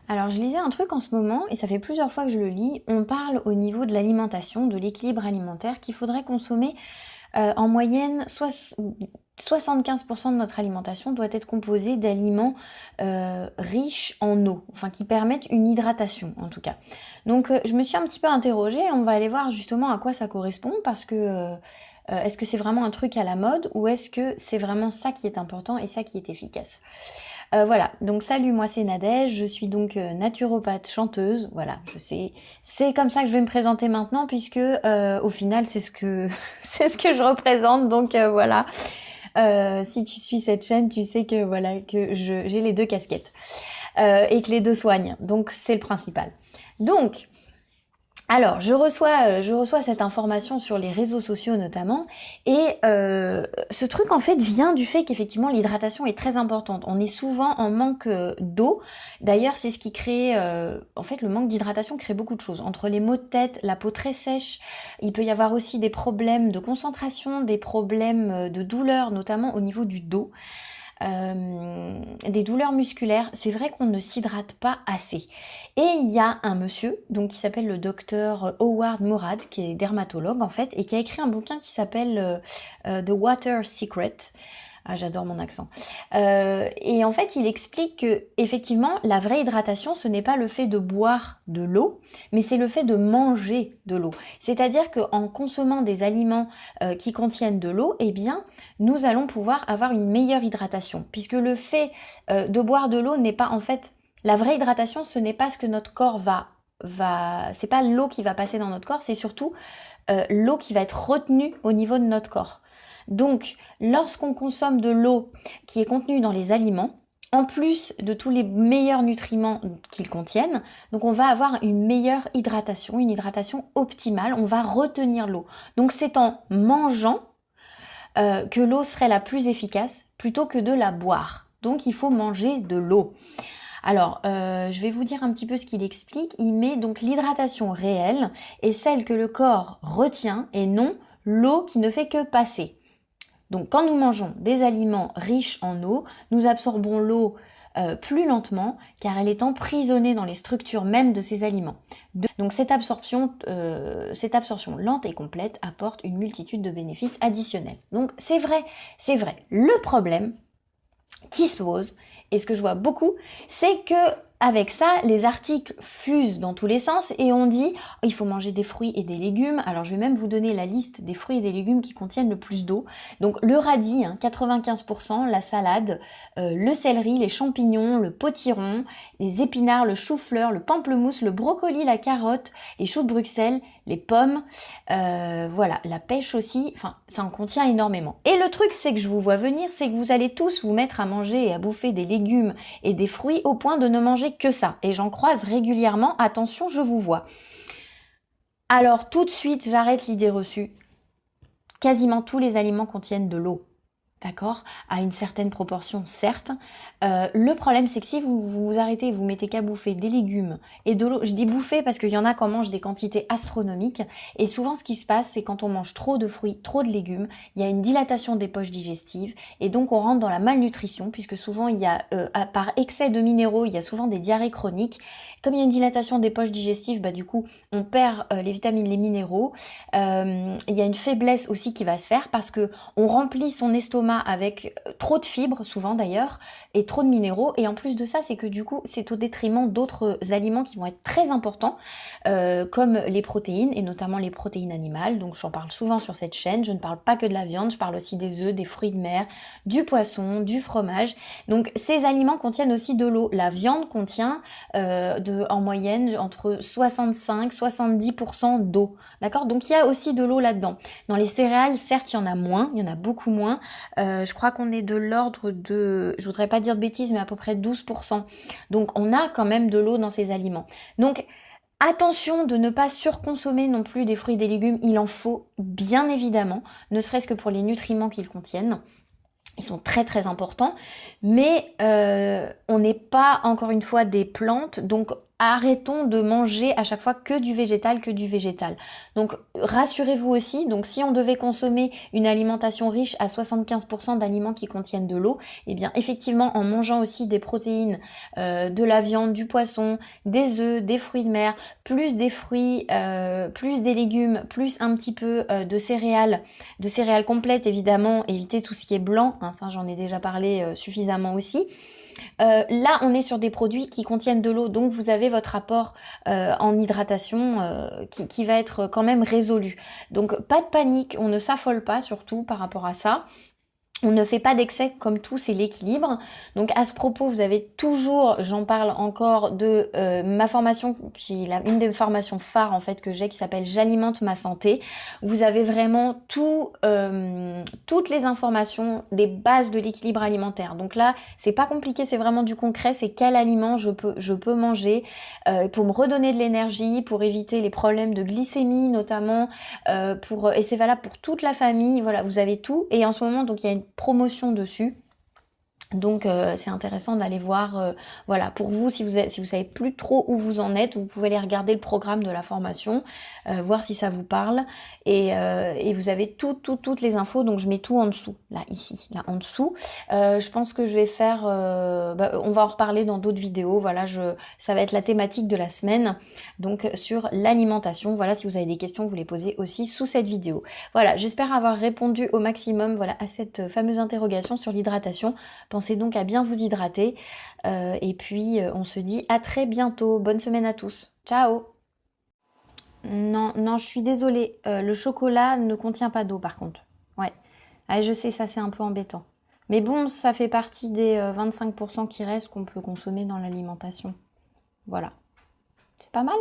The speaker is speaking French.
Alors, je lisais un truc en ce moment, et ça fait plusieurs fois que je le lis. On parle au niveau de l'alimentation, de l'équilibre alimentaire, qu'il faudrait consommer en moyenne 75% de notre alimentation doit être composée d'aliments riches en eau, enfin qui permettent une hydratation en tout cas. Donc je me suis un petit peu interrogée, on va aller voir justement à quoi ça correspond parce que est-ce que c'est vraiment un truc à la mode ou est-ce que c'est vraiment ça qui est important et ça qui est efficace. Voilà, donc salut, moi c'est Nadège, je suis donc naturopathe chanteuse, voilà, je sais, c'est comme ça que je vais me présenter maintenant puisque au final c'est ce que c'est ce que je représente, donc voilà. Si tu suis cette chaîne, tu sais que voilà que j'ai les deux casquettes et que les deux soignent, donc c'est le principal. Donc alors, je reçois cette information sur les réseaux sociaux notamment, et ce truc en fait vient du fait qu'effectivement l'hydratation est très importante. On est souvent en manque d'eau. D'ailleurs, c'est ce qui crée, en fait, le manque d'hydratation crée beaucoup de choses. Entre les maux de tête, la peau très sèche, il peut y avoir aussi des problèmes de concentration, des problèmes de douleur, notamment au niveau du dos. Des douleurs musculaires, c'est vrai qu'on ne s'hydrate pas assez. Et il y a un monsieur donc qui s'appelle le docteur Howard Morad, qui est dermatologue en fait, et qui a écrit un bouquin qui s'appelle The Water Secret. Ah, j'adore mon accent. Et en fait, il explique que effectivement, la vraie hydratation, ce n'est pas le fait de boire de l'eau, mais c'est le fait de manger de l'eau. C'est-à-dire qu'en consommant des aliments qui contiennent de l'eau, eh bien, nous allons pouvoir avoir une meilleure hydratation, puisque le fait de boire de l'eau n'est pas en fait la vraie hydratation, ce n'est pas ce que notre corps c'est pas l'eau qui va passer dans notre corps, c'est surtout l'eau qui va être retenue au niveau de notre corps. Donc, lorsqu'on consomme de l'eau qui est contenue dans les aliments, en plus de tous les meilleurs nutriments qu'ils contiennent, donc on va avoir une meilleure hydratation, une hydratation optimale, on va retenir l'eau. Donc c'est en mangeant que l'eau serait la plus efficace plutôt que de la boire. Donc il faut manger de l'eau. Alors, je vais vous dire un petit peu ce qu'il explique. Il met donc l'hydratation réelle est celle que le corps retient et non l'eau qui ne fait que passer. Donc quand nous mangeons des aliments riches en eau, nous absorbons l'eau plus lentement car elle est emprisonnée dans les structures mêmes de ces aliments. Donc cette absorption lente et complète apporte une multitude de bénéfices additionnels. Donc c'est vrai, c'est vrai. Le problème qui se pose, et ce que je vois beaucoup, c'est que avec ça, les articles fusent dans tous les sens et on dit il faut manger des fruits et des légumes. Alors je vais même vous donner la liste des fruits et des légumes qui contiennent le plus d'eau. Donc le radis, 95%, la salade, le céleri, les champignons, le potiron, les épinards, le chou-fleur, le pamplemousse, le brocoli, la carotte, les choux de Bruxelles, les pommes, voilà, la pêche aussi, enfin ça en contient énormément. Et le truc c'est que je vous vois venir, c'est que vous allez tous vous mettre à manger et à bouffer des légumes et des fruits au point de ne manger que ça. Et j'en croise régulièrement, attention, je vous vois. Alors tout de suite, j'arrête l'idée reçue. Quasiment tous les aliments contiennent de l'eau. D'accord? À une certaine proportion, certes. Le problème, c'est que si vous vous arrêtez, vous mettez qu'à bouffer des légumes et de l'eau, je dis bouffer parce qu'il y en a qui en mangent des quantités astronomiques, et souvent ce qui se passe, c'est quand on mange trop de fruits, trop de légumes, il y a une dilatation des poches digestives, et donc on rentre dans la malnutrition, puisque souvent il y a, par excès de minéraux, il y a souvent des diarrhées chroniques. Comme il y a une dilatation des poches digestives, bah du coup, on perd les vitamines, les minéraux. Il y a une faiblesse aussi qui va se faire parce que on remplit son estomac avec trop de fibres, souvent d'ailleurs, et trop de minéraux. Et en plus de ça, c'est que du coup, c'est au détriment d'autres aliments qui vont être très importants, comme les protéines, et notamment les protéines animales. Donc j'en parle souvent sur cette chaîne. Je ne parle pas que de la viande, je parle aussi des œufs, des fruits de mer, du poisson, du fromage. Donc ces aliments contiennent aussi de l'eau. La viande contient en moyenne entre 65-70% d'eau. D'accord? Donc il y a aussi de l'eau là-dedans. Dans les céréales, certes, il y en a moins, il y en a beaucoup moins. Je crois qu'on est de l'ordre de, je voudrais pas dire de bêtises, mais à peu près 12%. Donc on a quand même de l'eau dans ces aliments. Donc attention de ne pas surconsommer non plus des fruits et des légumes, il en faut bien évidemment, ne serait-ce que pour les nutriments qu'ils contiennent. Ils sont très très importants, mais on n'est pas encore une fois des plantes, donc arrêtons de manger à chaque fois que du végétal, que du végétal. Donc rassurez-vous aussi, donc si on devait consommer une alimentation riche à 75% d'aliments qui contiennent de l'eau, eh bien effectivement en mangeant aussi des protéines, de la viande, du poisson, des œufs, des fruits de mer, plus des fruits, plus des légumes, plus un petit peu de céréales complètes évidemment, éviter tout ce qui est blanc, hein, ça j'en ai déjà parlé suffisamment aussi. Là, on est sur des produits qui contiennent de l'eau, donc vous avez votre apport en hydratation qui va être quand même résolu. Donc pas de panique, on ne s'affole pas surtout par rapport à ça. On ne fait pas d'excès, comme tout, c'est l'équilibre. Donc à ce propos, vous avez toujours, j'en parle encore de ma formation, qui est une des formations phares en fait que j'ai, qui s'appelle J'alimente ma santé. Vous avez vraiment toutes les informations des bases de l'équilibre alimentaire. Donc là, c'est pas compliqué, c'est vraiment du concret. C'est quel aliment je peux manger pour me redonner de l'énergie, pour éviter les problèmes de glycémie notamment, et c'est valable pour toute la famille. Voilà, vous avez tout. Et en ce moment, donc il y a une promotion dessus. Donc c'est intéressant d'aller voir, voilà, pour vous, si vous savez plus trop où vous en êtes, vous pouvez aller regarder le programme de la formation, voir si ça vous parle, et vous avez toutes les infos, donc je mets tout en dessous, là, ici, là, en dessous. Je pense que je vais faire, on va en reparler dans d'autres vidéos, voilà, ça va être la thématique de la semaine, donc sur l'alimentation, voilà, si vous avez des questions, vous les posez aussi sous cette vidéo. Voilà, j'espère avoir répondu au maximum, voilà, à cette fameuse interrogation sur l'hydratation. Pensez donc à bien vous hydrater. Et puis, on se dit à très bientôt. Bonne semaine à tous. Ciao! Non, non, je suis désolée. Le chocolat ne contient pas d'eau, par contre. Ouais. Ah, je sais, ça, c'est un peu embêtant. Mais bon, ça fait partie des 25% qui restent qu'on peut consommer dans l'alimentation. Voilà. C'est pas mal?